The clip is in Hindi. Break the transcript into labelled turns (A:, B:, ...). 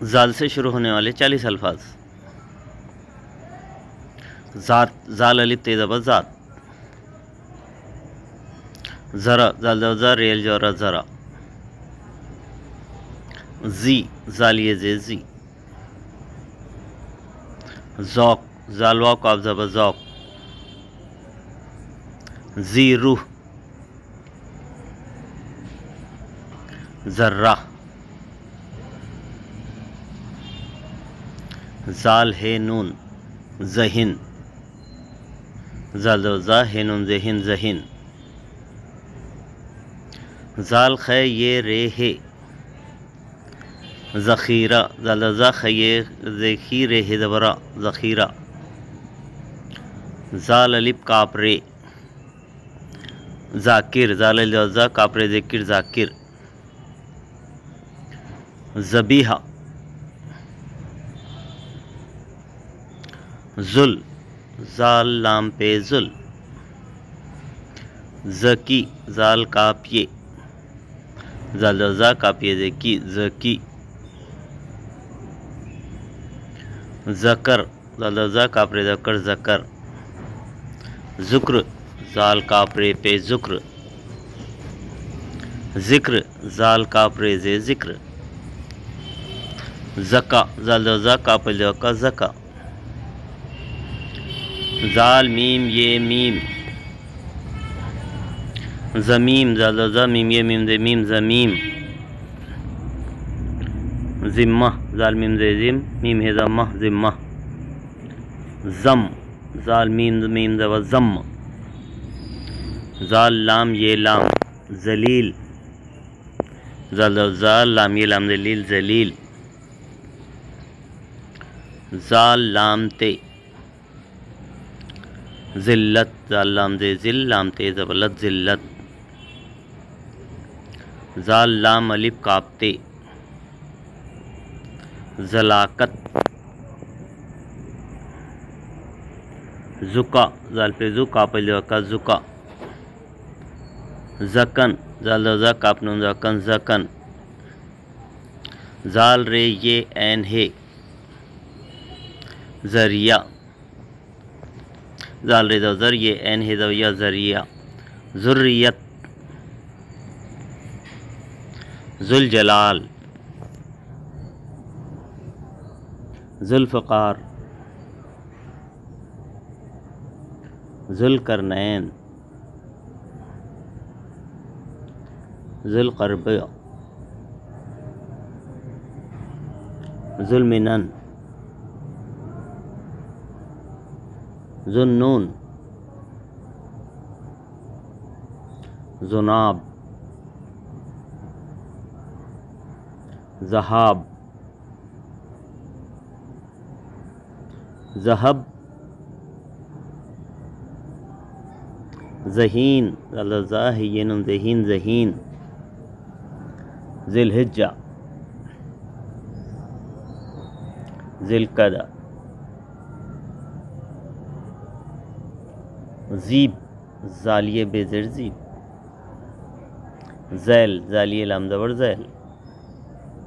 A: जाल से शुरू होने वाले 40 अल्फाज। ज़ात, जाल अलिफ तेज़ अबर ज़ात। ज़रा, जाल ज़ा रेल जोरा ज़रा। जी, जालिए जे जी। ज़ौक़, जाल वाव काफ ज़बर ज़ौक़। जी रूह। ज़र्रा। जाल हे नून ज़हिन। जाल ज़ा हे नून ज़हिन ज़हिन। जाल खे ये रे हे ज़ख़ीरा। जाल ज़ा खे ये ज़खी रे हे ज़बरा ज़ख़ीरा। जाल अलिफ काप रे ज़ाकिर। जाल अलिफ ज़ा काप रे ज़ाकिर ज़ाकिर। ज़बीहा। ज़ुल, जाल लाम पे ज़ुल। ज़की, जाल कापिए। जाल ज़ा कापिए ज़की ज़की। ज़कर, जाल ज़ा कापरे ज़कर ज़कर। ज़ुक्र, जाल कापरे पे ज़ुक्र। ज़िक्र, जाल कापरे ज़े ज़िक्र। ज़का, जाल ज़ा कापरे ज़का ज़का। जाल मीम ये मीम। ज़मीम, जाल ज़ा मीम ये मीम ज़े मीम ज़मीम। ज़िम्मा, जाल मीम ज़े ज़िम मीम हे ज़म्मा ज़िम्मा। ज़म, जाल मीम ज़बर ज़म। जाल लाम ये लाम ज़लील। जाल ज़ाल लाम ये लाम ज़लील ज़लील। जाल लाम ते ज़िल्लत। जाल लाम दे ज़िल लाम ते ज़बलत ज़िल्लत। जाल लाम अलिफ कापते ज़लाकत। ज़ुका, जाल पे ज़ु कापल ज़का ज़ुका। ज़कन, जाल ज़ा काप नून ज़कन ज़कन। जाल रे ये ऐन हे ज़रिया। जाल रे ज़र ये ऐन हे ज़रिया ज़रिया। ज़ुर्रियत। ज़ुल जलाल। ज़ुल्फ़कार। ज़ुल्क़रनैन। ज़ुल्क़रब। ज़ुल्मिनन। ज़ुन्नून। ज़ुनाब। ज़हाब। ज़हब। ज़हीन, जाल ज़ा हे नून ज़हीन ज़हीन। ज़िलहिज्जा। ज़िलक़दा। ज़ीब, जालिए बेज़र ज़ीब। ज़ैल, जालिए लाम ज़बर ज़ैल।